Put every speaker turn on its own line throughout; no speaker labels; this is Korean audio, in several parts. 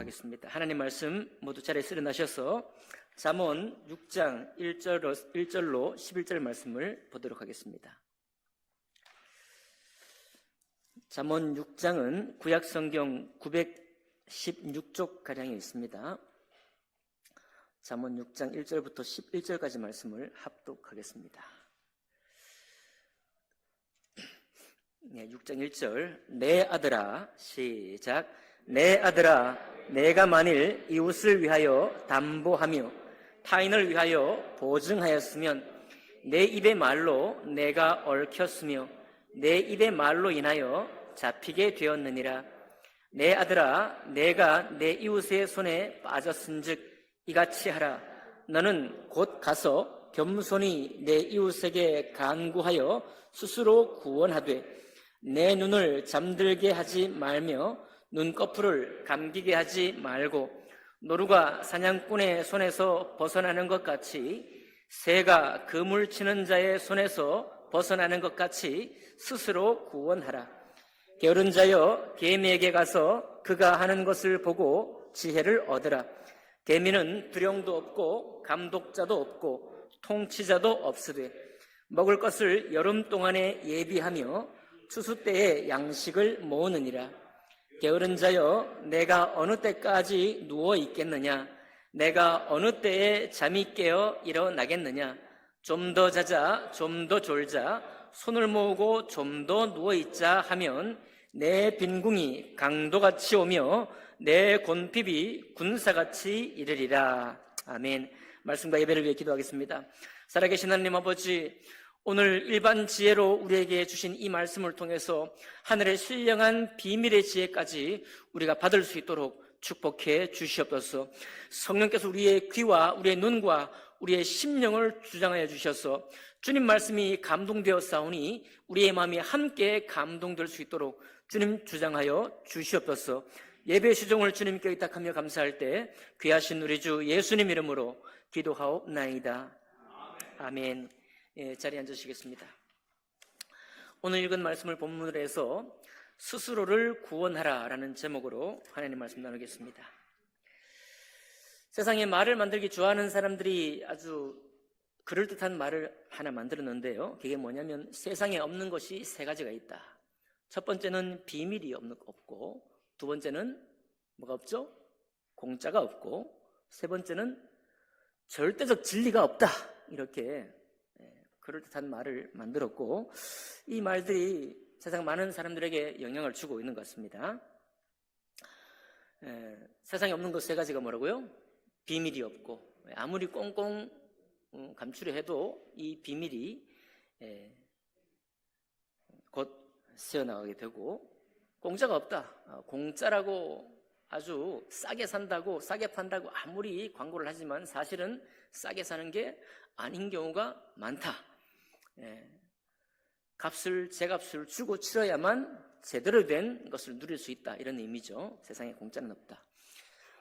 하겠습니다. 하나님 말씀 모두 자리에 일어나셔서 잠언 6장 1절로 11절 말씀을 보도록 하겠습니다. 잠언 6장은 구약성경 916쪽가량에 있습니다. 잠언 6장 1절부터 11절까지 말씀을 합독하겠습니다. 6장 1절. 내 아들아, 시작. 내 아들아, 내가 만일 이웃을 위하여 담보하며 타인을 위하여 보증하였으면 내 입의 말로 내가 얽혔으며 내 입의 말로 인하여 잡히게 되었느니라. 내 아들아, 내가 내 이웃의 손에 빠졌은즉 이같이 하라. 너는 곧 가서 겸손히 내 이웃에게 간구하여 스스로 구원하되 내 눈을 잠들게 하지 말며 눈꺼풀을 감기게 하지 말고 노루가 사냥꾼의 손에서 벗어나는 것 같이 새가 그물 치는 자의 손에서 벗어나는 것 같이 스스로 구원하라. 게으른 자여, 개미에게 가서 그가 하는 것을 보고 지혜를 얻으라. 개미는 두령도 없고 감독자도 없고 통치자도 없으되 먹을 것을 여름 동안에 예비하며 추수 때에 양식을 모으느니라. 게으른 자여, 내가 어느 때까지 누워 있겠느냐? 내가 어느 때에 잠이 깨어 일어나겠느냐? 좀 더 자자, 좀 더 졸자, 손을 모으고 좀 더 누워 있자 하면 내 빈궁이 강도같이 오며 내 곤핍이 군사같이 이르리라. 아멘. 말씀과 예배를 위해 기도하겠습니다. 살아계신 하나님 아버지, 오늘 일반 지혜로 우리에게 주신 이 말씀을 통해서 하늘의 신령한 비밀의 지혜까지 우리가 받을 수 있도록 축복해 주시옵소서. 성령께서 우리의 귀와 우리의 눈과 우리의 심령을 주장하여 주셔서 주님 말씀이 감동되어 싸우니 우리의 마음이 함께 감동될 수 있도록 주님 주장하여 주시옵소서. 예배 시종을 주님께 의탁하며 감사할 때 귀하신 우리 주 예수님 이름으로 기도하옵나이다. 아멘. 자리에 앉으시겠습니다. 오늘 읽은 말씀을 본문으로 해서 스스로를 구원하라 라는 제목으로 하나님 말씀 나누겠습니다. 세상에 말을 만들기 좋아하는 사람들이 아주 그럴듯한 말을 하나 만들었는데요. 그게 뭐냐면 세상에 없는 것이 세 가지가 있다. 첫 번째는 비밀이 없고, 두 번째는 뭐가 없죠? 공짜가 없고, 세 번째는 절대적 진리가 없다. 이렇게 그럴듯한 말을 만들었고, 이 말들이 세상 많은 사람들에게 영향을 주고 있는 것 같습니다. 세상에 없는 것 세 가지가 뭐라고요? 비밀이 없고, 아무리 꽁꽁 감추려 해도 이 비밀이 곧 새어나가게 되고, 공짜가 없다. 공짜라고 아주 싸게 산다고, 싸게 판다고 아무리 광고를 하지만 사실은 싸게 사는 게 아닌 경우가 많다. 제값을 주고 치러야만 제대로 된 것을 누릴 수 있다. 이런 의미죠. 세상에 공짜는 없다.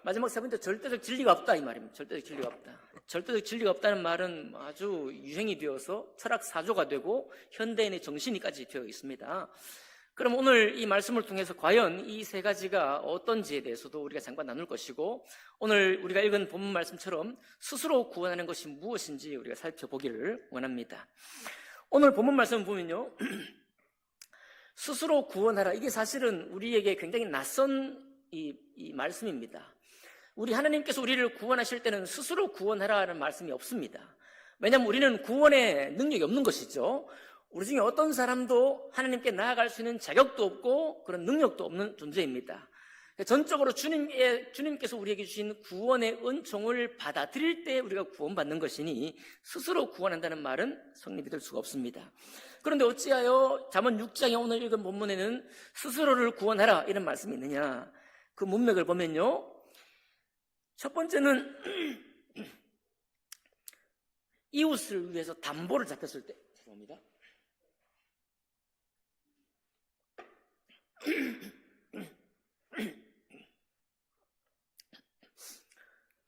마지막 세 번째, 절대적 진리가 없다. 이 말입니다. 절대적 진리가 없다. 절대적 진리가 없다는 말은 아주 유행이 되어서 철학 사조가 되고 현대인의 정신이까지 되어 있습니다. 그럼 오늘 이 말씀을 통해서 과연 이 세 가지가 어떤지에 대해서도 우리가 잠깐 나눌 것이고, 오늘 우리가 읽은 본문 말씀처럼 스스로 구원하는 것이 무엇인지 우리가 살펴보기를 원합니다. 오늘 본문 말씀을 보면요, 스스로 구원하라. 이게 사실은 우리에게 굉장히 낯선 이 말씀입니다. 우리 하나님께서 우리를 구원하실 때는 스스로 구원하라는 말씀이 없습니다. 왜냐하면 우리는 구원의 능력이 없는 것이죠. 우리 중에 어떤 사람도 하나님께 나아갈 수 있는 자격도 없고 그런 능력도 없는 존재입니다. 전적으로 주님께서 우리에게 주신 구원의 은총을 받아들일 때 우리가 구원받는 것이니 스스로 구원한다는 말은 성립이 될 수가 없습니다. 그런데 어찌하여 잠언 6장에 오늘 읽은 본문에는 스스로를 구원하라 이런 말씀이 있느냐? 그 문맥을 보면요, 첫 번째는 이웃을 위해서 담보를 잡혔을 때, 죄송합니다.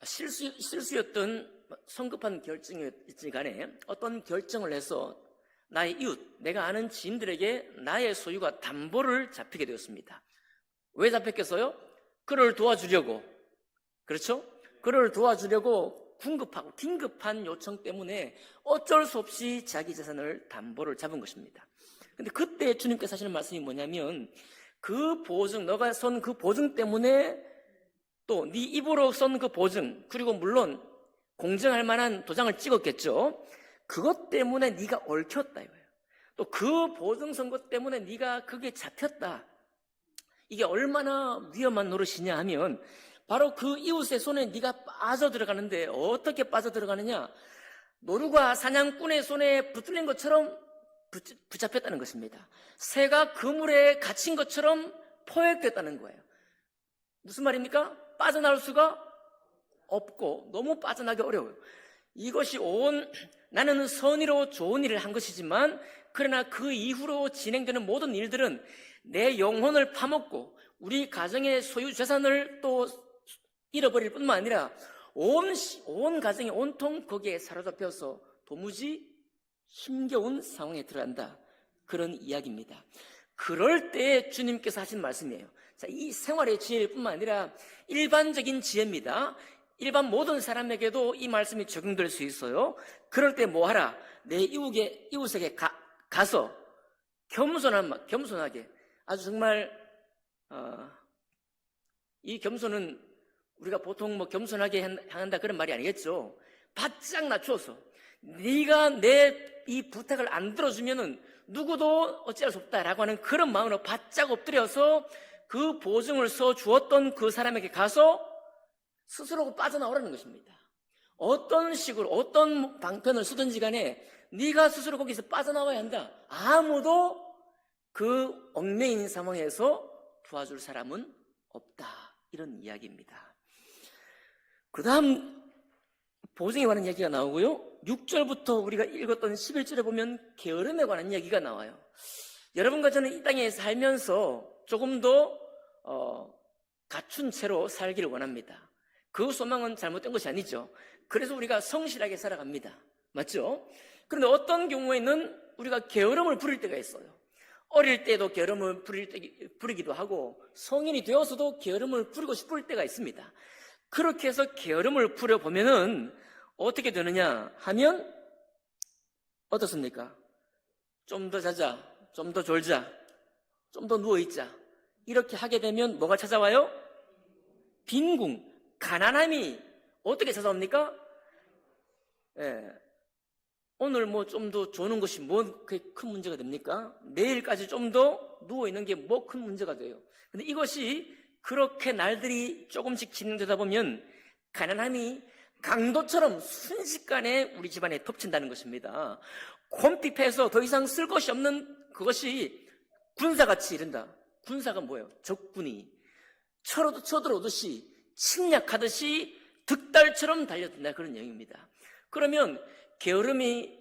실수였던 성급한 결정이었지 간에 어떤 결정을 해서 나의 이웃, 내가 아는 지인들에게 나의 소유가 담보를 잡히게 되었습니다. 왜 잡혔겠어요? 그를 도와주려고, 그렇죠? 그를 도와주려고 궁급하고 긴급한 요청 때문에 어쩔 수 없이 자기 재산을 담보를 잡은 것입니다. 근데 그때 주님께서 하시는 말씀이 뭐냐면 그 보증, 너가 선 그 보증 때문에 또 네 입으로 선 그 보증, 그리고 물론 공증할 만한 도장을 찍었겠죠. 그것 때문에 네가 얽혔다 이거예요. 또 그 보증 선거 때문에 네가 그게 잡혔다. 이게 얼마나 위험한 노릇이냐 하면 바로 그 이웃의 손에 네가 빠져 들어가는데 어떻게 빠져 들어가느냐? 노루가 사냥꾼의 손에 붙들린 것처럼 붙잡혔다는 것입니다. 새가 그물에 갇힌 것처럼 포획됐다는 거예요. 무슨 말입니까? 빠져나올 수가 없고 너무 빠져나기 어려워요. 이것이 나는 선의로 좋은 일을 한 것이지만 그러나 그 이후로 진행되는 모든 일들은 내 영혼을 파먹고 우리 가정의 소유 재산을 또 잃어버릴 뿐만 아니라 온 가정이 온통 거기에 사로잡혀서 도무지 힘겨운 상황에 들어간다. 그런 이야기입니다. 그럴 때 주님께서 하신 말씀이에요. 자, 이 생활의 지혜일 뿐만 아니라 일반적인 지혜입니다. 일반 모든 사람에게도 이 말씀이 적용될 수 있어요. 그럴 때 뭐 하라? 내 이웃에게 가서 겸손하게 아주 정말 이 겸손은 우리가 보통 뭐 겸손하게 한다 그런 말이 아니겠죠. 바짝 낮춰서 네가 내 이 부탁을 안 들어주면은 누구도 어찌할 수 없다라고 하는 그런 마음으로 바짝 엎드려서 그 보증을 써 주었던 그 사람에게 가서 스스로 빠져나오라는 것입니다. 어떤 식으로 어떤 방편을 쓰든지 간에 네가 스스로 거기서 빠져나와야 한다. 아무도 그 얽매인 상황에서 도와줄 사람은 없다. 이런 이야기입니다. 그 다음 보증에 관한 이야기가 나오고요. 6절부터 우리가 읽었던 11절에 보면 게으름에 관한 이야기가 나와요. 여러분과 저는 이 땅에 살면서 조금 더 갖춘 채로 살기를 원합니다. 그 소망은 잘못된 것이 아니죠. 그래서 우리가 성실하게 살아갑니다. 맞죠? 그런데 어떤 경우에는 우리가 게으름을 부릴 때가 있어요. 어릴 때도 게으름을 부리기도 하고 성인이 되어서도 게으름을 부리고 싶을 때가 있습니다. 그렇게 해서 게으름을 부려보면은 어떻게 되느냐 하면 어떻습니까? 좀 더 자자, 좀 더 졸자, 좀 더 누워있자 이렇게 하게 되면 뭐가 찾아와요? 빈궁, 가난함이 어떻게 찾아옵니까? 오늘 뭐 좀 더 조는 것이 뭐 큰 문제가 됩니까? 내일까지 좀 더 누워있는 게 뭐 큰 문제가 돼요. 근데 이것이 그렇게 날들이 조금씩 진행되다 보면 가난함이 강도처럼 순식간에 우리 집안에 덮친다는 것입니다. 곰핍해서 더 이상 쓸 것이 없는 그것이 군사같이 이른다. 군사가 뭐예요? 적군이 쳐들어오듯이 침략하듯이 득달처럼 달려든다. 그런 얘기입니다. 그러면 게으름이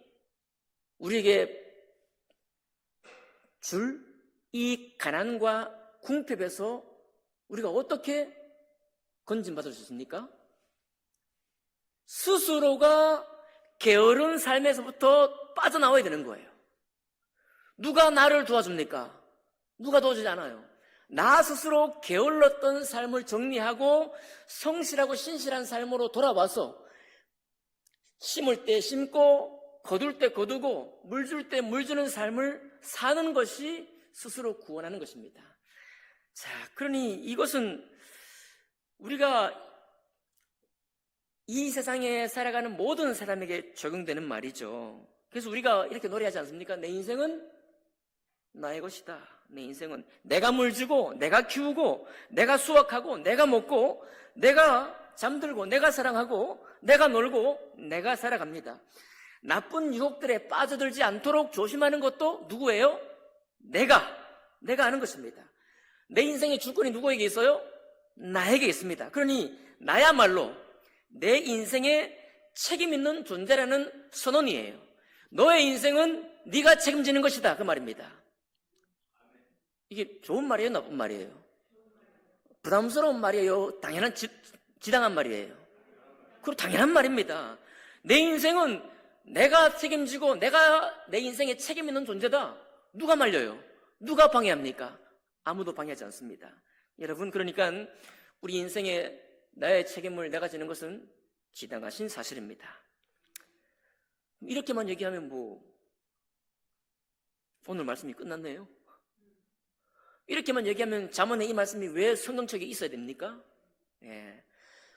우리에게 줄 이 가난과 궁핍에서 우리가 어떻게 건진받을 수 있습니까? 스스로가 게으른 삶에서부터 빠져나와야 되는 거예요. 누가 나를 도와줍니까? 누가 도와주지 않아요. 나 스스로 게을렀던 삶을 정리하고 성실하고 신실한 삶으로 돌아와서 심을 때 심고 거둘 때 거두고 물 줄 때 물 주는 삶을 사는 것이 스스로 구원하는 것입니다. 자, 그러니 이것은 우리가 이 세상에 살아가는 모든 사람에게 적용되는 말이죠. 그래서 우리가 이렇게 노래하지 않습니까? 내 인생은 나의 것이다. 내 인생은 내가 물 주고 내가 키우고 내가 수확하고 내가 먹고 내가 잠들고 내가 사랑하고 내가 놀고 내가 살아갑니다. 나쁜 유혹들에 빠져들지 않도록 조심하는 것도 누구예요? 내가 하는 것입니다. 내 인생의 주권이 누구에게 있어요? 나에게 있습니다. 그러니 나야말로 내 인생에 책임 있는 존재라는 선언이에요. 너의 인생은 네가 책임지는 것이다. 그 말입니다. 이게 좋은 말이에요? 나쁜 말이에요? 부담스러운 말이에요? 당연한 지당한 말이에요? 그리고 당연한 말입니다. 내 인생은 내가 책임지고 내가 내 인생에 책임 있는 존재다. 누가 말려요? 누가 방해합니까? 아무도 방해하지 않습니다. 여러분, 그러니까 우리 인생에 나의 책임을 내가 지는 것은 지당하신 사실입니다. 이렇게만 얘기하면 오늘 말씀이 끝났네요. 이렇게만 얘기하면 잠언의 이 말씀이 왜 성경책에 있어야 됩니까? 예.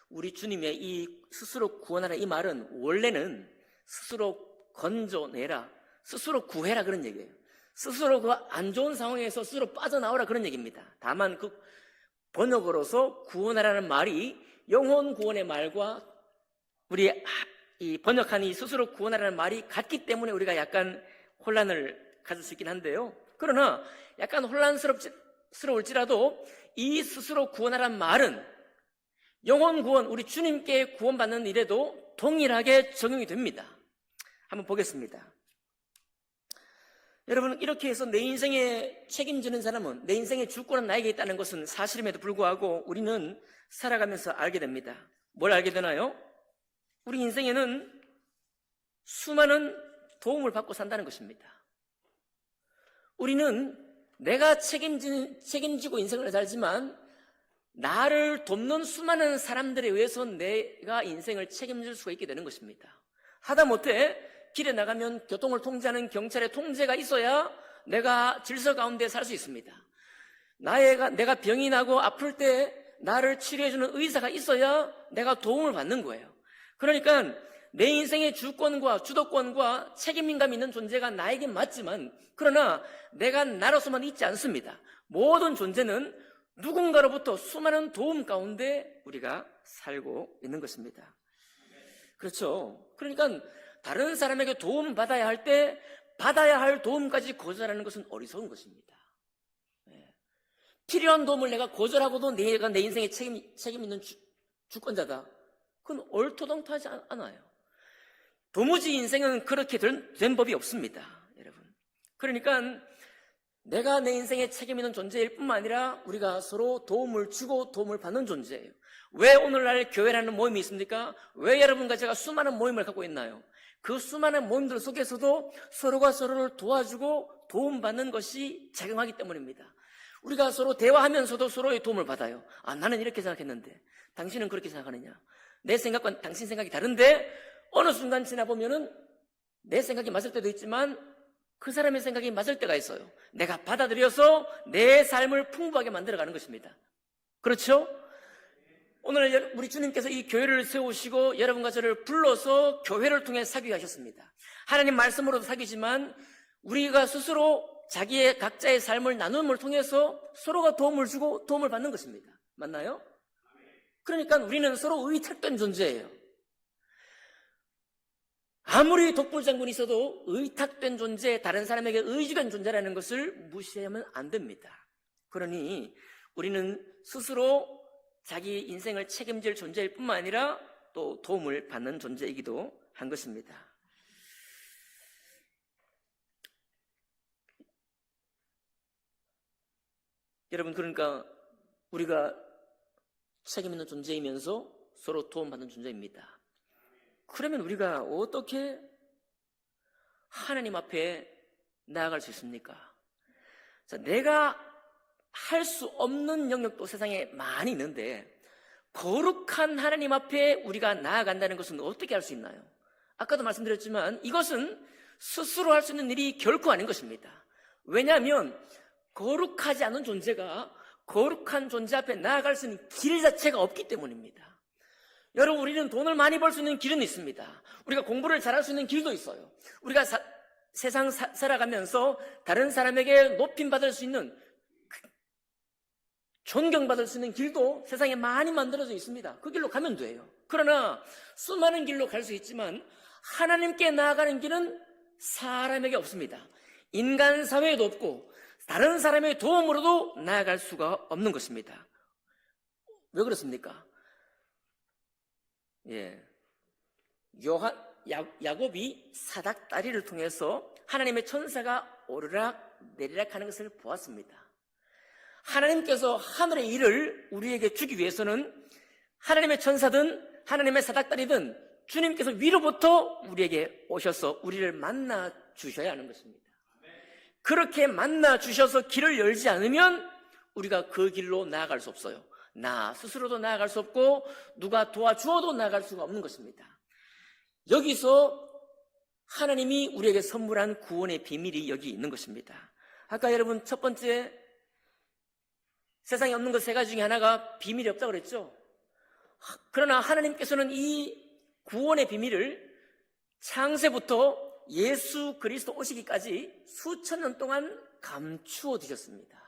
우리 주님의 이 스스로 구원하라 이 말은 원래는 스스로 건져내라, 스스로 구해라 그런 얘기예요. 스스로 그 안 좋은 상황에서 스스로 빠져나오라 그런 얘기입니다. 다만 그 번역으로서 구원하라는 말이 영혼 구원의 말과 우리 이 번역한 이 스스로 구원하라는 말이 같기 때문에 우리가 약간 혼란을 가질 수 있긴 한데요. 그러나 약간 혼란스러울지라도 이 스스로 구원하라는 말은 영혼 구원, 우리 주님께 구원받는 일에도 동일하게 적용이 됩니다. 한번 보겠습니다. 여러분, 이렇게 해서 내 인생에 책임지는 사람은, 내 인생의 주권은 나에게 있다는 것은 사실임에도 불구하고 우리는 살아가면서 알게 됩니다. 뭘 알게 되나요? 우리 인생에는 수많은 도움을 받고 산다는 것입니다. 우리는 내가 책임지고 인생을 살지만 나를 돕는 수많은 사람들에 의해서 내가 인생을 책임질 수가 있게 되는 것입니다. 하다못해 길에 나가면 교통을 통제하는 경찰의 통제가 있어야 내가 질서 가운데 살 수 있습니다. 내가 병이 나고 아플 때 나를 치료해주는 의사가 있어야 내가 도움을 받는 거예요. 그러니까 내 인생의 주권과 주도권과 책임감 있는 존재가 나에게 맞지만, 그러나 내가 나로서만 있지 않습니다. 모든 존재는 누군가로부터 수많은 도움 가운데 우리가 살고 있는 것입니다. 그렇죠. 그러니까 다른 사람에게 도움 받아야 할 때 받아야 할 도움까지 거절하는 것은 어리석은 것입니다. 필요한 도움을 내가 거절하고도 내가 내 인생에 책임 있는 주권자다. 그건 얼토당토하지 않아요. 도무지 인생은 그렇게 된 법이 없습니다, 여러분. 그러니까 내가 내 인생에 책임 있는 존재일 뿐만 아니라 우리가 서로 도움을 주고 도움을 받는 존재예요. 왜 오늘날 교회라는 모임이 있습니까? 왜 여러분과 제가 수많은 모임을 갖고 있나요? 그 수많은 모임들 속에서도 서로가 서로를 도와주고 도움받는 것이 작용하기 때문입니다. 우리가 서로 대화하면서도 서로의 도움을 받아요. 나는 이렇게 생각했는데 당신은 그렇게 생각하느냐? 내 생각과 당신 생각이 다른데 어느 순간 지나보면은 내 생각이 맞을 때도 있지만 그 사람의 생각이 맞을 때가 있어요. 내가 받아들여서 내 삶을 풍부하게 만들어가는 것입니다. 그렇죠? 오늘 우리 주님께서 이 교회를 세우시고 여러분과 저를 불러서 교회를 통해 사귀게 하셨습니다. 하나님 말씀으로도 사귀지만 우리가 스스로 자기의 각자의 삶을 나눔을 통해서 서로가 도움을 주고 도움을 받는 것입니다. 맞나요? 그러니까 우리는 서로 의탁된 존재예요. 아무리 독불장군이 있어도 의탁된 존재, 다른 사람에게 의지된 존재라는 것을 무시하면 안 됩니다. 그러니 우리는 스스로 자기 인생을 책임질 존재일 뿐만 아니라 또 도움을 받는 존재이기도 한 것입니다. 여러분, 그러니까 우리가 책임 있는 존재이면서 서로 도움받는 존재입니다. 그러면 우리가 어떻게 하나님 앞에 나아갈 수 있습니까? 자, 내가 할 수 없는 영역도 세상에 많이 있는데 거룩한 하나님 앞에 우리가 나아간다는 것은 어떻게 할 수 있나요? 아까도 말씀드렸지만 이것은 스스로 할 수 있는 일이 결코 아닌 것입니다. 왜냐하면 거룩하지 않은 존재가 거룩한 존재 앞에 나아갈 수 있는 길 자체가 없기 때문입니다. 여러분, 우리는 돈을 많이 벌 수 있는 길은 있습니다. 우리가 공부를 잘할 수 있는 길도 있어요. 우리가 세상 살아가면서 다른 사람에게 높임받을 수 있는, 존경받을 수 있는 길도 세상에 많이 만들어져 있습니다. 그 길로 가면 돼요. 그러나 수많은 길로 갈 수 있지만 하나님께 나아가는 길은 사람에게 없습니다. 인간 사회에도 없고 다른 사람의 도움으로도 나아갈 수가 없는 것입니다. 왜 그렇습니까? 야곱이 사닥다리를 통해서 하나님의 천사가 오르락 내리락 하는 것을 보았습니다. 하나님께서 하늘의 일을 우리에게 주기 위해서는 하나님의 천사든 하나님의 사닥다리든 주님께서 위로부터 우리에게 오셔서 우리를 만나 주셔야 하는 것입니다. 그렇게 만나 주셔서 길을 열지 않으면 우리가 그 길로 나아갈 수 없어요. 나 스스로도 나아갈 수 없고 누가 도와주어도 나아갈 수가 없는 것입니다. 여기서 하나님이 우리에게 선물한 구원의 비밀이 여기 있는 것입니다. 아까 여러분 첫 번째 세상에 없는 것 세 가지 중에 하나가 비밀이 없다고 그랬죠. 그러나 하나님께서는 이 구원의 비밀을 창세부터 예수 그리스도 오시기까지 수천 년 동안 감추어 두셨습니다.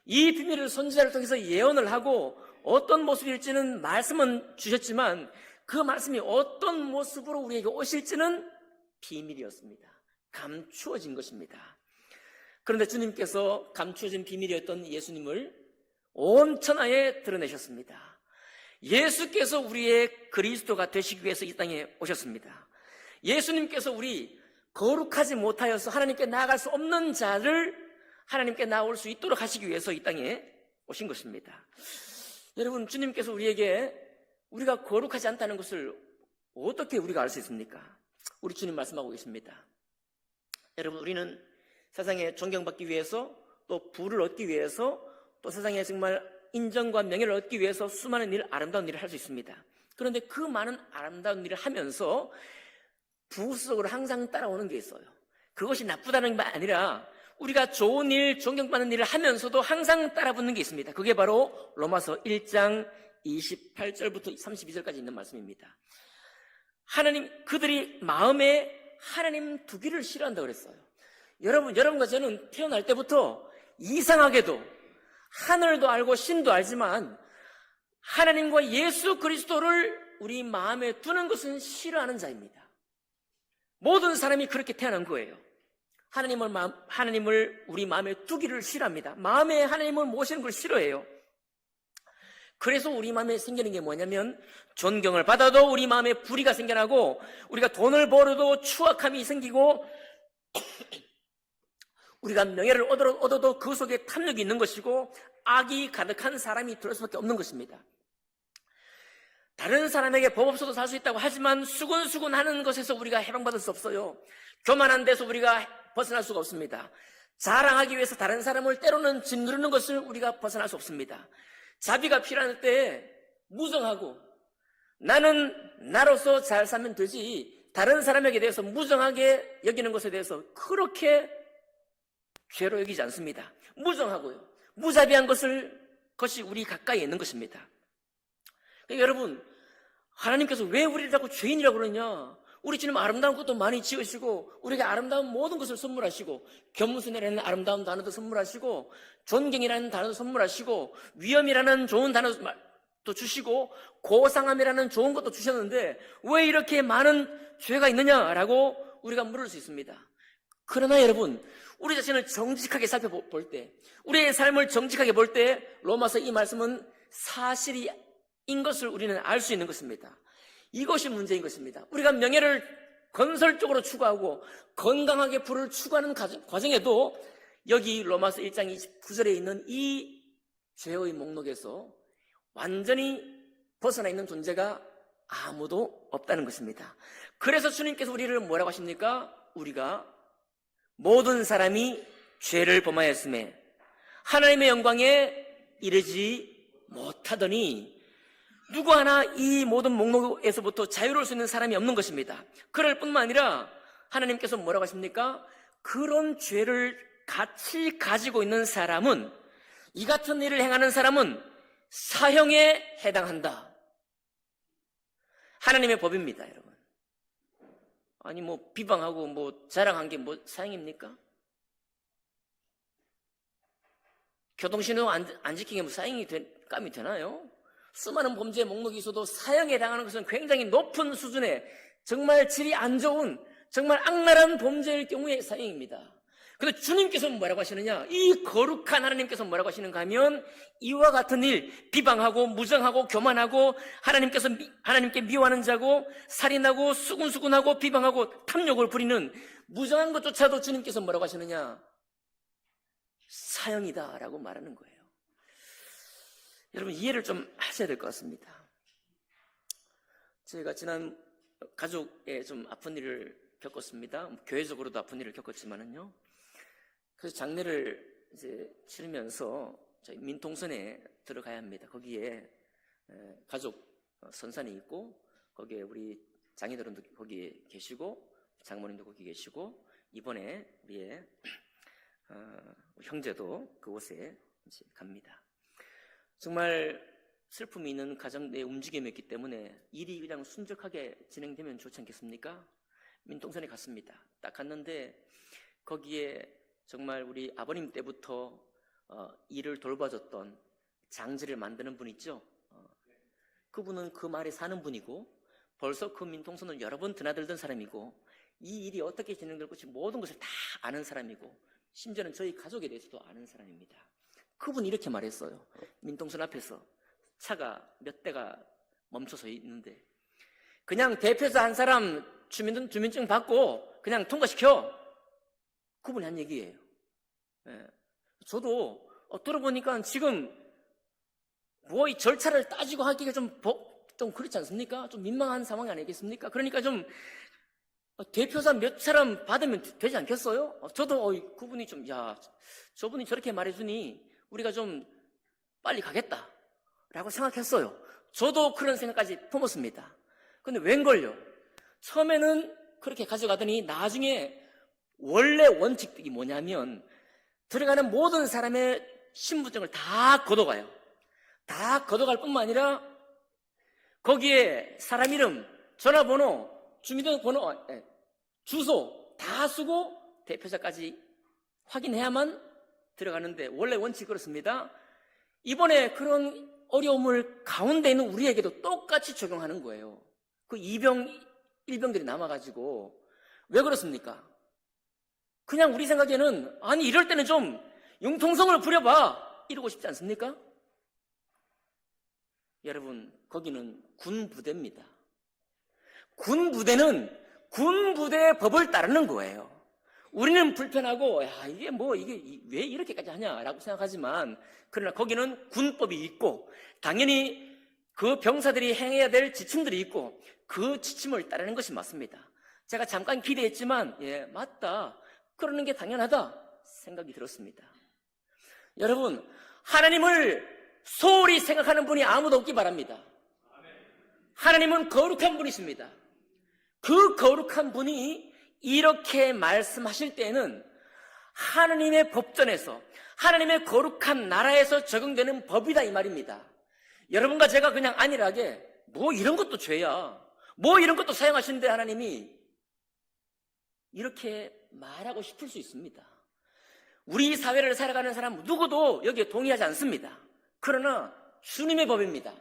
이 비밀을 선지자를 통해서 예언을 하고 어떤 모습일지는 말씀은 주셨지만 그 말씀이 어떤 모습으로 우리에게 오실지는 비밀이었습니다. 감추어진 것입니다. 그런데 주님께서 감추어진 비밀이었던 예수님을 온 천하에 드러내셨습니다. 예수께서 우리의 그리스도가 되시기 위해서 이 땅에 오셨습니다. 예수님께서 우리 거룩하지 못하여서 하나님께 나아갈 수 없는 자를 하나님께 나올 수 있도록 하시기 위해서 이 땅에 오신 것입니다. 여러분, 주님께서 우리에게 우리가 거룩하지 않다는 것을 어떻게 우리가 알 수 있습니까? 우리 주님 말씀하고 계십니다. 여러분, 우리는 세상에 존경받기 위해서 또 부를 얻기 위해서 또 세상에 정말 인정과 명예를 얻기 위해서 수많은 일, 아름다운 일을 할 수 있습니다. 그런데 그 많은 아름다운 일을 하면서 부수적으로 항상 따라오는 게 있어요. 그것이 나쁘다는 게 아니라 우리가 좋은 일, 존경받는 일을 하면서도 항상 따라붙는 게 있습니다. 그게 바로 로마서 1장 28절부터 32절까지 있는 말씀입니다. 그들이 마음에 하나님 두기를 싫어한다고 그랬어요. 여러분과 저는 태어날 때부터 이상하게도 하늘도 알고 신도 알지만 하나님과 예수 그리스도를 우리 마음에 두는 것은 싫어하는 자입니다. 모든 사람이 그렇게 태어난 거예요. 하나님을 우리 마음에 두기를 싫어합니다. 마음에 하나님을 모시는 걸 싫어해요. 그래서 우리 마음에 생기는 게 뭐냐면 존경을 받아도 우리 마음에 불의가 생겨나고 우리가 돈을 벌어도 추악함이 생기고 우리가 명예를 얻어도 그 속에 탐욕이 있는 것이고 악이 가득한 사람이 될 수밖에 없는 것입니다. 다른 사람에게 법 없어도 살 수 있다고 하지만 수근수근하는 것에서 우리가 해방받을 수 없어요. 교만한 데서 우리가 벗어날 수가 없습니다. 자랑하기 위해서 다른 사람을 때로는 짓누르는 것을 우리가 벗어날 수 없습니다. 자비가 필요할 때 무정하고 나는 나로서 잘 살면 되지 다른 사람에게 대해서 무정하게 여기는 것에 대해서 그렇게 죄로 여기지 않습니다. 무정하고요. 무자비한 것이 우리 가까이에 있는 것입니다. 그러니까 여러분, 하나님께서 왜 우리를 자꾸 죄인이라고 그러냐? 우리 주님 아름다운 것도 많이 지으시고 우리에게 아름다운 모든 것을 선물하시고 겸손이라는 아름다운 단어도 선물하시고 존경이라는 단어도 선물하시고 위엄이라는 좋은 단어도 주시고 고상함이라는 좋은 것도 주셨는데 왜 이렇게 많은 죄가 있느냐라고 우리가 물을 수 있습니다. 그러나 여러분, 우리 자신을 정직하게 살펴볼 때, 우리의 삶을 정직하게 볼 때 로마서 이 말씀은 사실인 것을 우리는 알 수 있는 것입니다. 이것이 문제인 것입니다. 우리가 명예를 건설적으로 추구하고 건강하게 부를 추구하는 과정에도 여기 로마서 1장 29절에 있는 이 죄의 목록에서 완전히 벗어나 있는 존재가 아무도 없다는 것입니다. 그래서 주님께서 우리를 뭐라고 하십니까? 우리가 모든 사람이 죄를 범하였음에 하나님의 영광에 이르지 못하더니 누구 하나 이 모든 목록에서부터 자유로울 수 있는 사람이 없는 것입니다. 그럴 뿐만 아니라 하나님께서 뭐라고 하십니까? 그런 죄를 같이 가지고 있는 사람은, 이 같은 일을 행하는 사람은 사형에 해당한다. 하나님의 법입니다, 여러분. 아니 비방하고 자랑한 게 사형입니까? 교통신호 안 지키게 사형이 감이 되나요? 수많은 범죄의 목록이 있어도 사형에 해당하는 것은 굉장히 높은 수준의 정말 질이 안 좋은 정말 악랄한 범죄일 경우에 사형입니다. 그런데 주님께서 뭐라고 하시느냐? 이 거룩한 하나님께서 뭐라고 하시는가 하면 이와 같은 일, 비방하고 무정하고 교만하고 하나님께 미워하는 자고 살인하고 수군수군하고 비방하고 탐욕을 부리는 무정한 것조차도 주님께서 뭐라고 하시느냐? 사형이다라고 말하는 거예요. 여러분, 이해를 좀 하셔야 될 것 같습니다. 제가 지난 가족에 좀 아픈 일을 겪었습니다. 교회적으로도 아픈 일을 겪었지만은요. 그래서 장례를 이제 치르면서 저희 민통선에 들어가야 합니다. 거기에 가족 선산이 있고 거기에 우리 장인어른도 거기에 계시고 장모님도 거기 계시고 이번에 우리의 형제도 그곳에 이제 갑니다. 정말 슬픔이 있는 가정 내 움직임이었기 때문에 일이 그냥 순적하게 진행되면 좋지 않겠습니까? 민통선에 갔습니다. 딱 갔는데 거기에 정말 우리 아버님 때부터 일을 돌봐줬던 장지를 만드는 분 있죠? 그분은 그 마을에 사는 분이고 벌써 그 민통선을 여러 번 드나들던 사람이고 이 일이 어떻게 진행될 것인지 모든 것을 다 아는 사람이고 심지어는 저희 가족에 대해서도 아는 사람입니다. 그분이 이렇게 말했어요. 민통선 앞에서 차가 몇 대가 멈춰서 있는데 그냥 대표자 한 사람 주민증 받고 그냥 통과시켜. 그분이 한 얘기예요. 저도 들어보니까 지금 뭐 이 절차를 따지고 하기가 좀 그렇지 않습니까? 좀 민망한 상황이 아니겠습니까? 그러니까 좀 대표자 몇 사람 받으면 되지 않겠어요? 저도 그분이 저분이 저렇게 말해주니 우리가 좀 빨리 가겠다라고 생각했어요. 저도 그런 생각까지 품었습니다. 근데 웬걸요? 처음에는 그렇게 가져가더니 나중에 원래 원칙이 뭐냐면 들어가는 모든 사람의 신분증을 다 걷어가요. 다 걷어갈 뿐만 아니라 거기에 사람 이름, 전화번호, 주민등록번호, 주소 다 쓰고 대표자까지 확인해야만 들어가는데 원래 원칙이 그렇습니다. 이번에 그런 어려움을 가운데 있는 우리에게도 똑같이 적용하는 거예요. 그 일병들이 남아가지고 왜 그렇습니까? 그냥 우리 생각에는 아니 이럴 때는 좀 융통성을 부려봐 이러고 싶지 않습니까? 여러분 거기는 군부대입니다. 군부대는 군부대의 법을 따르는 거예요. 우리는 불편하고 이게 왜 이렇게까지 하냐라고 생각하지만 그러나 거기는 군법이 있고 당연히 그 병사들이 행해야 될 지침들이 있고 그 지침을 따르는 것이 맞습니다. 제가 잠깐 기대했지만 맞다 그러는 게 당연하다 생각이 들었습니다. 여러분 하나님을 소홀히 생각하는 분이 아무도 없기 바랍니다. 하나님은 거룩한 분이십니다. 그 거룩한 분이 이렇게 말씀하실 때는 하나님의 법전에서 하나님의 거룩한 나라에서 적용되는 법이다 이 말입니다. 여러분과 제가 그냥 안일하게 뭐 이런 것도 죄야 뭐 이런 것도 사용하시는데 하나님이 이렇게 말하고 싶을 수 있습니다. 우리 사회를 살아가는 사람 누구도 여기에 동의하지 않습니다. 그러나 주님의 법입니다.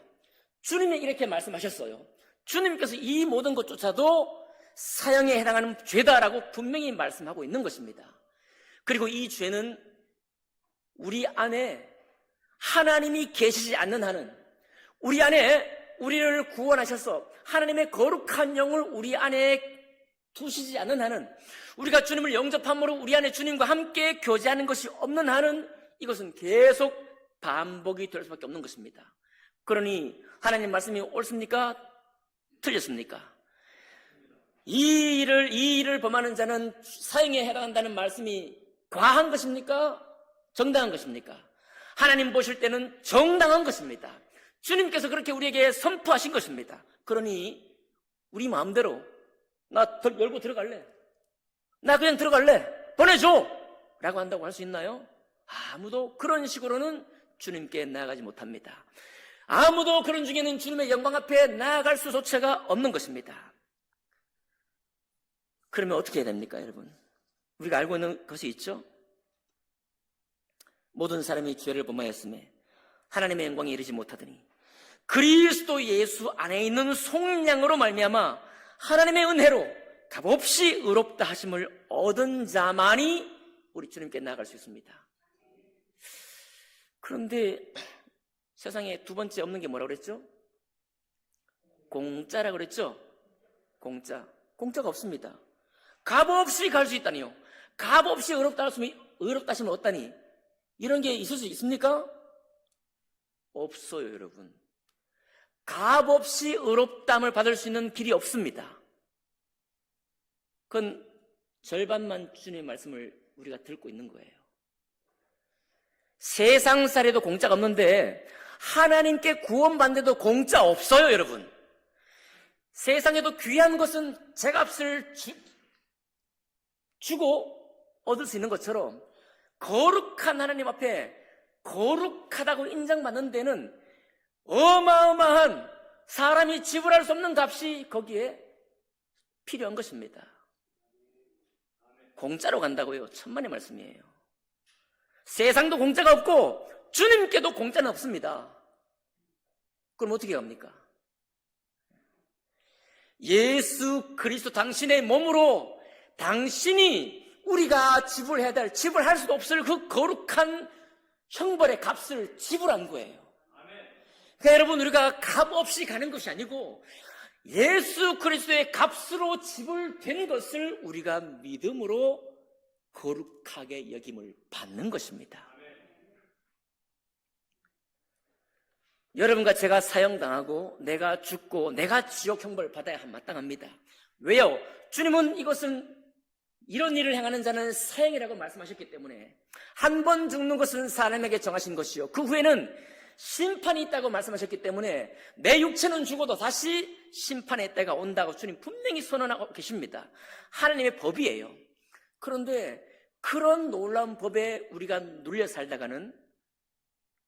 주님이 이렇게 말씀하셨어요. 주님께서 이 모든 것조차도 사형에 해당하는 죄다라고 분명히 말씀하고 있는 것입니다. 그리고 이 죄는 우리 안에 하나님이 계시지 않는 한은 우리 안에 우리를 구원하셔서 하나님의 거룩한 영을 우리 안에 두시지 않는 한은 우리가 주님을 영접함으로 우리 안에 주님과 함께 교제하는 것이 없는 한은 이것은 계속 반복이 될 수밖에 없는 것입니다. 그러니 하나님 말씀이 옳습니까? 틀렸습니까? 이 일을 범하는 자는 사형에 해당한다는 말씀이 과한 것입니까? 정당한 것입니까? 하나님 보실 때는 정당한 것입니다. 주님께서 그렇게 우리에게 선포하신 것입니다. 그러니 우리 마음대로 나 열고 들어갈래, 나 그냥 들어갈래, 보내줘 라고 한다고 할 수 있나요? 아무도 그런 식으로는 주님께 나아가지 못합니다. 아무도 그런 중에는 주님의 영광 앞에 나아갈 수조차가 없는 것입니다. 그러면 어떻게 해야 됩니까, 여러분? 우리가 알고 있는 것이 있죠? 모든 사람이 죄를 범하였음에 하나님의 영광에 이르지 못하더니 그리스도 예수 안에 있는 속량으로 말미암아 하나님의 은혜로 값없이 의롭다 하심을 얻은 자만이 우리 주님께 나아갈 수 있습니다. 그런데 세상에 두 번째 없는 게 뭐라고 그랬죠? 공짜라고 그랬죠? 공짜가 없습니다. 값없이 갈 수 있다니요. 값없이 의롭다 하시면 얻다니 이런 게 있을 수 있습니까? 없어요, 여러분. 값없이 의롭담을 받을 수 있는 길이 없습니다. 그건 절반만 주님의 말씀을 우리가 듣고 있는 거예요. 세상살이도 공짜가 없는데 하나님께 구원받는데도 공짜 없어요, 여러분. 세상에도 귀한 것은 제값을 주고 얻을 수 있는 것처럼 거룩한 하나님 앞에 거룩하다고 인정받는 데는 어마어마한 사람이 지불할 수 없는 값이 거기에 필요한 것입니다. 공짜로 간다고요? 천만의 말씀이에요. 세상도 공짜가 없고 주님께도 공짜는 없습니다. 그럼 어떻게 합니까? 예수 그리스도 당신의 몸으로 당신이 우리가 지불해야 될, 지불할 수도 없을 그 거룩한 형벌의 값을 지불한 거예요. 그러니까 여러분, 우리가 값 없이 가는 것이 아니고 예수 그리스도의 값으로 지불된 것을 우리가 믿음으로 거룩하게 여김을 받는 것입니다. 여러분과 제가 사형당하고 내가 죽고 내가 지옥 형벌을 받아야 마땅합니다. 왜요? 주님은 이것은 이런 일을 행하는 자는 사형이라고 말씀하셨기 때문에 한 번 죽는 것은 사람에게 정하신 것이요, 그 후에는 심판이 있다고 말씀하셨기 때문에 내 육체는 죽어도 다시 심판의 때가 온다고 주님 분명히 선언하고 계십니다. 하나님의 법이에요. 그런데 그런 놀라운 법에 우리가 눌려 살다가는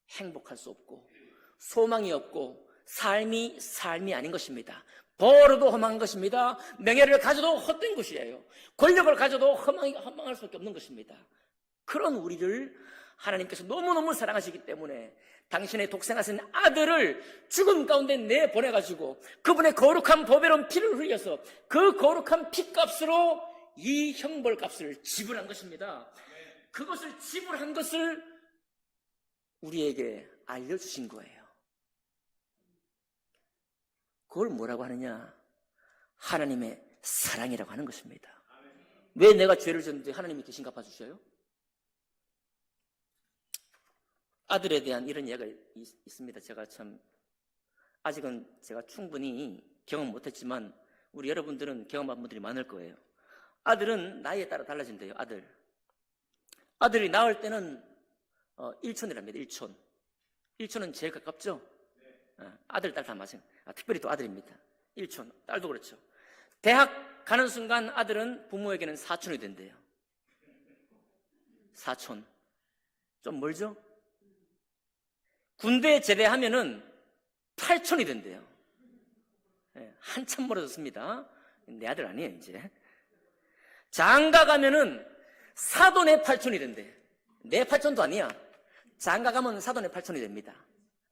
행복할 수 없고 소망이 없고 삶이 아닌 것입니다. 벌어도 허망한 것입니다. 명예를 가져도 헛된 것이에요. 권력을 가져도 허망할 수밖에 없는 것입니다. 그런 우리를 하나님께서 너무너무 사랑하시기 때문에 당신의 독생하신 아들을 죽음 가운데 내보내가지고 그분의 거룩한 보배로운 피를 흘려서 그 거룩한 피값으로 이 형벌값을 지불한 것입니다. 그것을 지불한 것을 우리에게 알려주신 거예요. 그걸 뭐라고 하느냐? 하나님의 사랑이라고 하는 것입니다. 왜 내가 죄를 졌는데 하나님이 대신 갚아주셔요? 아들에 대한 이런 이야기가 있습니다. 제가 참 아직은 제가 충분히 경험 못했지만 우리 여러분들은 경험한 분들이 많을 거예요. 아들은 나이에 따라 달라진대요. 아들이 낳을 때는 1촌이랍니다. 1촌은 제일 가깝죠? 아들, 딸 다 마찬가지. 특별히 또 아들입니다. 1촌, 딸도 그렇죠. 대학 가는 순간 아들은 부모에게는 사촌이 된대요. 사촌. 좀 멀죠? 군대 제대하면은 8촌이 된대요. 한참 멀어졌습니다. 내 아들 아니에요, 이제. 장가 가면은 사돈의 8촌이 된대. 내 8촌도 아니야. 장가 가면 사돈의 8촌이 됩니다.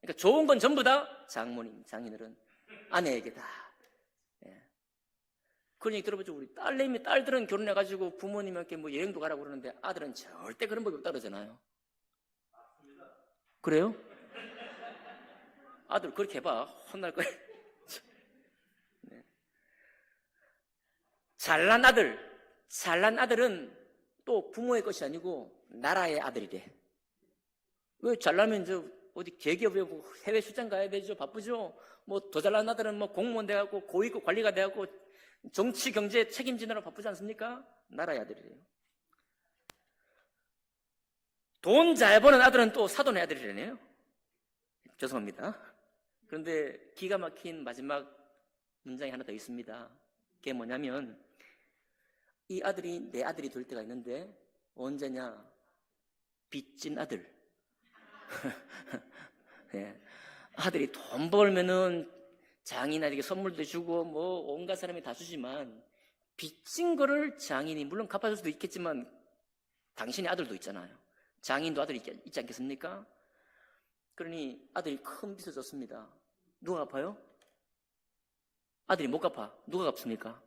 그러니까 좋은 건 전부 다 장모님, 장인어른, 아내에게 다. 그런 얘기 들어보죠. 우리 딸들은 결혼해가지고 부모님께 뭐 여행도 가라고 그러는데 아들은 절대 그런 법이 없다 그러잖아요. 그래요? 아들 그렇게 해봐. 혼날 거야. 네. 잘난 아들은 또 부모의 것이 아니고 나라의 아들이래. 왜 잘나면 어디 계기업에 해외 출장 가야 되죠. 바쁘죠. 뭐 더 잘난 아들은 뭐 공무원 돼갖고 고위급 관리가 돼갖고 정치 경제 책임지느라 바쁘지 않습니까? 나라의 아들이래요. 돈 잘 버는 아들은 또 사돈의 아들이라네요. 죄송합니다. 그런데 기가 막힌 마지막 문장이 하나 더 있습니다. 그게 뭐냐면 이 아들이 내 아들이 될 때가 있는데 언제냐? 빚진 아들. 네. 아들이 돈 벌면은 장인아들에게 선물도 주고 뭐 온갖 사람이 다 주지만 빚진 거를 장인이 물론 갚아줄 수도 있겠지만 당신의 아들도 있잖아요. 장인도 아들이 있지 않겠습니까? 그러니 아들이 큰 빚을 졌습니다. 누가 갚아요? 아들이 못 갚아. 누가 갚습니까?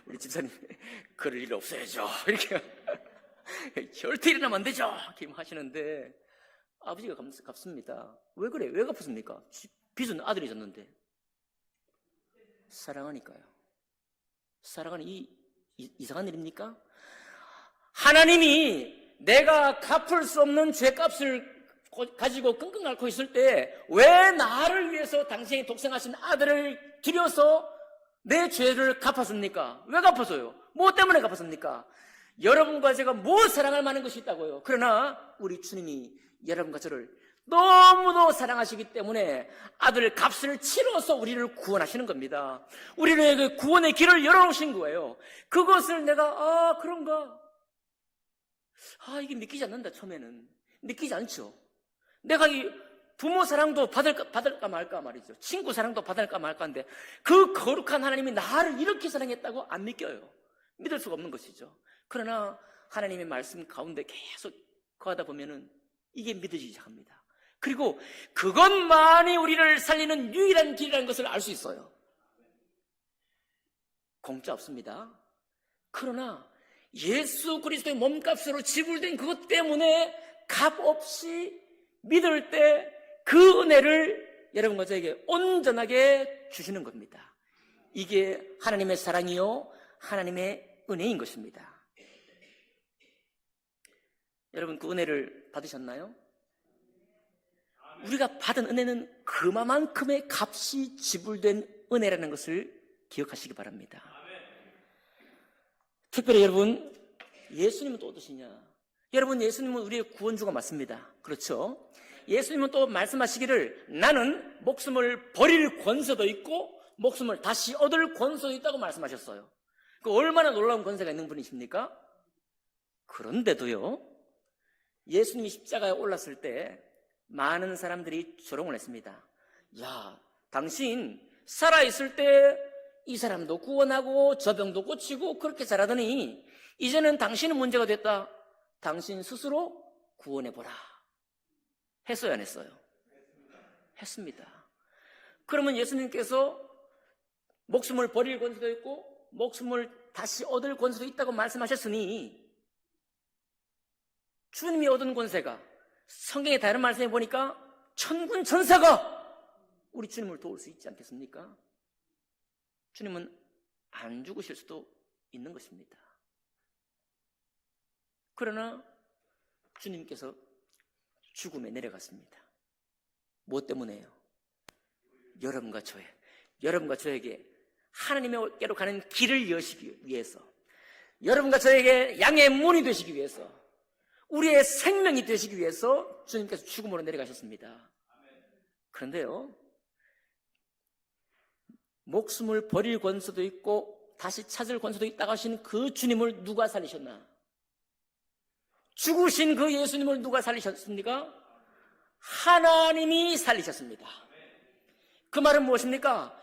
우리 집사님 그럴 일 없어야죠. 이렇게 절대 일어나면 안 되죠. 이렇게 하시는데 아버지가 갚습니다. 왜 그래? 왜 갚습니까? 빚은 아들이 졌는데. 사랑하니까요. 사랑하는 이상한 일입니까? 하나님이 내가 갚을 수 없는 죄값을 가지고 끙끙 앓고 있을 때 왜 나를 위해서 당신이 독생하신 아들을 들여서 내 죄를 갚았습니까? 왜 갚았어요? 뭐 때문에 갚았습니까? 여러분과 제가 못 사랑할 만한 것이 있다고요. 그러나 우리 주님이 여러분과 저를 너무도 사랑하시기 때문에 아들 값을 치러서 우리를 구원하시는 겁니다. 우리를 그 구원의 길을 열어놓으신 거예요. 그것을 내가 그런가? 이게 믿기지 않는다. 처음에는 믿기지 않죠. 내가 이 부모 사랑도 받을까 말까 말이죠. 친구 사랑도 받을까 말까 하는데 그 거룩한 하나님이 나를 이렇게 사랑했다고 안 믿겨요. 믿을 수가 없는 것이죠. 그러나 하나님의 말씀 가운데 계속 거하다 보면은 이게 믿어지기 시작합니다. 그리고 그것만이 우리를 살리는 유일한 길이라는 것을 알 수 있어요. 공짜 없습니다. 그러나 예수 그리스도의 몸값으로 지불된 그것 때문에 값 없이 믿을 때 그 은혜를 여러분과 저에게 온전하게 주시는 겁니다. 이게 하나님의 사랑이요 하나님의 은혜인 것입니다. 여러분 그 은혜를 받으셨나요? 우리가 받은 은혜는 그만큼의 값이 지불된 은혜라는 것을 기억하시기 바랍니다. 특별히 여러분, 예수님은 또 어떠시냐? 여러분, 예수님은 우리의 구원주가 맞습니다. 그렇죠? 예수님은 또 말씀하시기를 나는 목숨을 버릴 권세도 있고 목숨을 다시 얻을 권세도 있다고 말씀하셨어요. 그 얼마나 놀라운 권세가 있는 분이십니까? 그런데도요, 예수님이 십자가에 올랐을 때 많은 사람들이 조롱을 했습니다. 야, 당신 살아있을 때 이 사람도 구원하고 저 병도 고치고 그렇게 잘하더니 이제는 당신은 문제가 됐다. 당신 스스로 구원해보라. 했어요, 안 했어요? 했습니다. 그러면 예수님께서 목숨을 버릴 권세도 있고 목숨을 다시 얻을 권세도 있다고 말씀하셨으니 주님이 얻은 권세가 성경의 다른 말씀에 보니까 천군 천사가 우리 주님을 도울 수 있지 않겠습니까? 주님은 안 죽으실 수도 있는 것입니다. 그러나 주님께서 죽음에 내려갔습니다. 무엇 때문에요? 여러분과 저에게 하나님께로 가는 길을 여시기 위해서, 여러분과 저에게 양의 문이 되시기 위해서, 우리의 생명이 되시기 위해서 주님께서 죽음으로 내려가셨습니다. 그런데요, 목숨을 버릴 권세도 있고 다시 찾을 권세도 있다고 하신 그 주님을 누가 살리셨나? 죽으신 그 예수님을 누가 살리셨습니까? 하나님이 살리셨습니다. 그 말은 무엇입니까?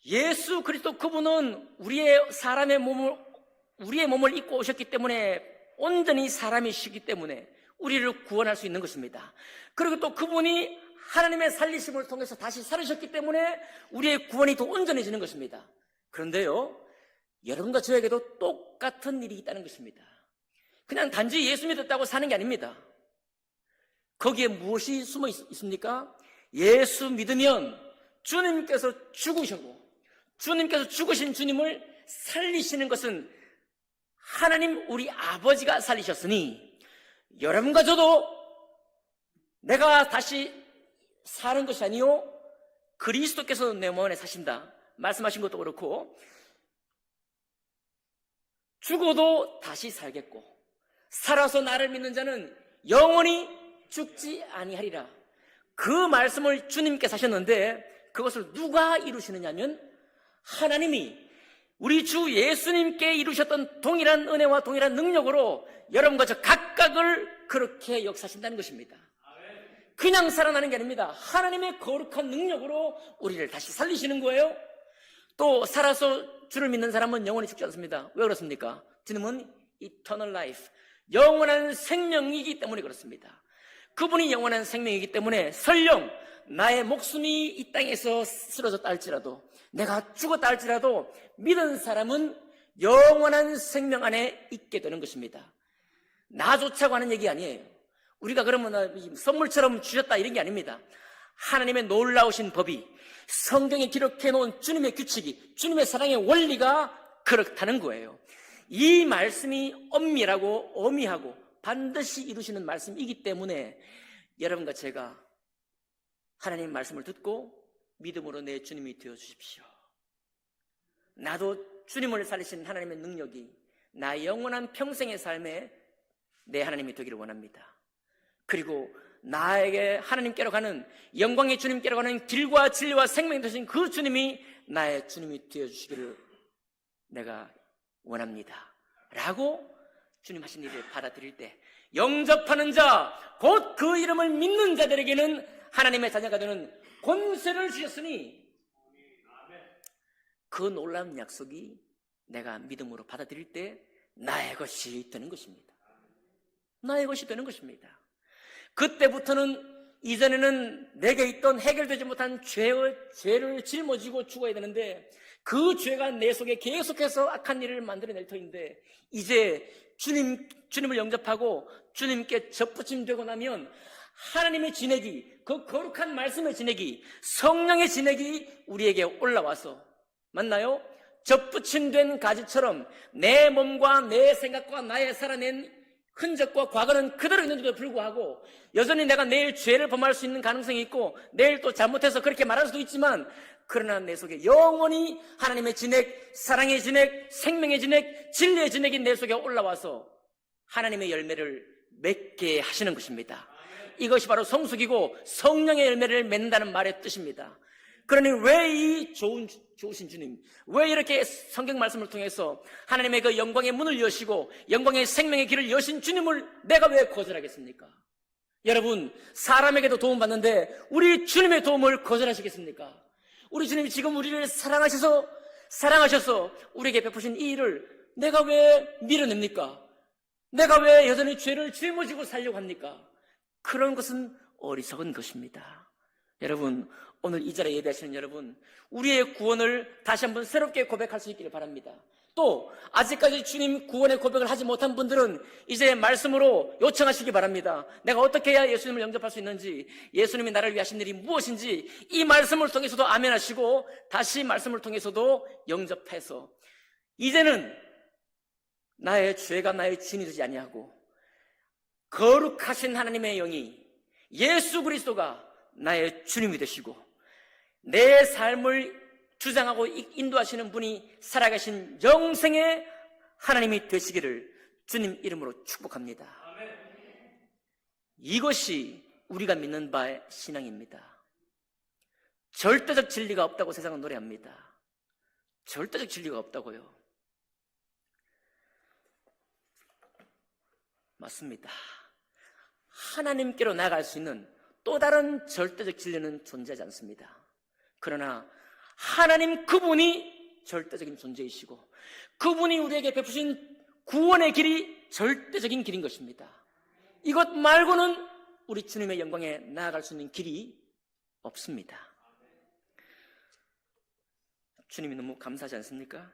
예수 그리스도 그분은 우리의 몸을 입고 오셨기 때문에 온전히 사람이시기 때문에 우리를 구원할 수 있는 것입니다. 그리고 또 그분이 하나님의 살리심을 통해서 다시 살으셨기 때문에 우리의 구원이 더 온전해지는 것입니다. 그런데요, 여러분과 저에게도 똑같은 일이 있다는 것입니다. 그냥 단지 예수 믿었다고 사는 게 아닙니다. 거기에 무엇이 숨어 있습니까? 예수 믿으면 주님께서 죽으시고 주님께서 죽으신 주님을 살리시는 것은 하나님 우리 아버지가 살리셨으니 여러분과 저도 내가 다시 사는 것이 아니요 그리스도께서 내 몸 안에 사신다 말씀하신 것도 그렇고 죽어도 다시 살겠고 살아서 나를 믿는 자는 영원히 죽지 아니하리라. 그 말씀을 주님께서 하셨는데 그것을 누가 이루시느냐면 하나님이 우리 주 예수님께 이루셨던 동일한 은혜와 동일한 능력으로 여러분과 저 각각을 그렇게 역사하신다는 것입니다. 그냥 살아나는 게 아닙니다. 하나님의 거룩한 능력으로 우리를 다시 살리시는 거예요. 또 살아서 주를 믿는 사람은 영원히 죽지 않습니다. 왜 그렇습니까? 주님은 eternal life, 영원한 생명이기 때문에 그렇습니다. 그분이 영원한 생명이기 때문에 설령 나의 목숨이 이 땅에서 쓰러졌다 할지라도 내가 죽었다 할지라도 믿은 사람은 영원한 생명 안에 있게 되는 것입니다. 나조차고 하는 얘기 아니에요. 우리가 그러면 선물처럼 주셨다 이런 게 아닙니다. 하나님의 놀라우신 법이 성경에 기록해 놓은 주님의 규칙이 주님의 사랑의 원리가 그렇다는 거예요. 이 말씀이 엄밀하고 어미하고 반드시 이루시는 말씀이기 때문에 여러분과 제가 하나님의 말씀을 듣고 믿음으로 내 주님이 되어 주십시오. 나도 주님을 살리신 하나님의 능력이 나 영원한 평생의 삶에 내 하나님이 되기를 원합니다. 그리고 나에게 하나님께로 가는, 영광의 주님께로 가는 길과 진리와 생명이 되신 그 주님이 나의 주님이 되어주시기를 내가 원합니다 라고 주님 하신 일을 받아들일 때, 영접하는 자, 곧 그 이름을 믿는 자들에게는 하나님의 자녀가 되는 권세를 주셨으니, 그 놀라운 약속이 내가 믿음으로 받아들일 때 나의 것이 되는 것입니다. 나의 것이 되는 것입니다. 그때부터는, 이전에는 내게 있던 해결되지 못한 죄를 짊어지고 죽어야 되는데, 그 죄가 내 속에 계속해서 악한 일을 만들어낼 터인데, 이제 주님을 영접하고 주님께 접붙임되고 나면 하나님의 진액이, 그 거룩한 말씀의 진액이, 성령의 진액이 우리에게 올라와서, 맞나요? 접붙임된 가지처럼 내 몸과 내 생각과 나의 살아낸 흔적과 과거는 그대로 있는데도 불구하고 여전히 내가 내일 죄를 범할 수 있는 가능성이 있고 내일 또 잘못해서 그렇게 말할 수도 있지만, 그러나 내 속에 영원히 하나님의 진액, 사랑의 진액, 생명의 진액, 진리의 진액이 내 속에 올라와서 하나님의 열매를 맺게 하시는 것입니다. 이것이 바로 성숙이고 성령의 열매를 맺는다는 말의 뜻입니다. 그러니 왜 이 좋으신 주님, 왜 이렇게 성경 말씀을 통해서 하나님의 그 영광의 문을 여시고 영광의 생명의 길을 여신 주님을 내가 왜 거절하겠습니까? 여러분, 사람에게도 도움받는데 우리 주님의 도움을 거절하시겠습니까? 우리 주님이 지금 우리를 사랑하셔서 우리에게 베푸신 이 일을 내가 왜 밀어냅니까? 내가 왜 여전히 죄를 짊어지고 살려고 합니까? 그런 것은 어리석은 것입니다. 여러분, 오늘 이 자리에 예배하시는 여러분, 우리의 구원을 다시 한번 새롭게 고백할 수 있기를 바랍니다. 또 아직까지 주님 구원의 고백을 하지 못한 분들은 이제 말씀으로 요청하시기 바랍니다. 내가 어떻게 해야 예수님을 영접할 수 있는지, 예수님이 나를 위해 하신 일이 무엇인지 이 말씀을 통해서도 아멘하시고 다시 말씀을 통해서도 영접해서 이제는 나의 죄가 나의 주인이 되지 아니하고 거룩하신 하나님의 영이, 예수 그리스도가 나의 주님이 되시고 내 삶을 주장하고 인도하시는 분이 살아계신 영생의 하나님이 되시기를 주님 이름으로 축복합니다. 이것이 우리가 믿는 바의 신앙입니다. 절대적 진리가 없다고 세상은 노래합니다. 절대적 진리가 없다고요. 맞습니다. 하나님께로 나아갈 수 있는 또 다른 절대적 진리는 존재하지 않습니다. 그러나 하나님 그분이 절대적인 존재이시고 그분이 우리에게 베푸신 구원의 길이 절대적인 길인 것입니다. 이것 말고는 우리 주님의 영광에 나아갈 수 있는 길이 없습니다. 주님이 너무 감사하지 않습니까?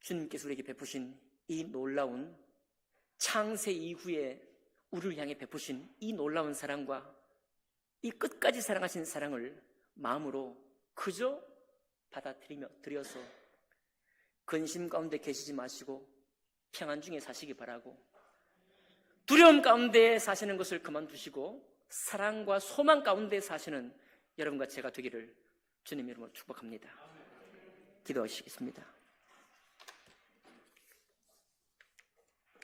주님께서 우리에게 베푸신 이 놀라운 창세 이후에 우리를 향해 베푸신 이 놀라운 사랑과 이 끝까지 사랑하신 사랑을 마음으로 그저 받아들여서 근심 가운데 계시지 마시고 평안 중에 사시기 바라고, 두려움 가운데 사시는 것을 그만두시고 사랑과 소망 가운데 사시는 여러분과 제가 되기를 주님 이름으로 축복합니다. 기도하시겠습니다.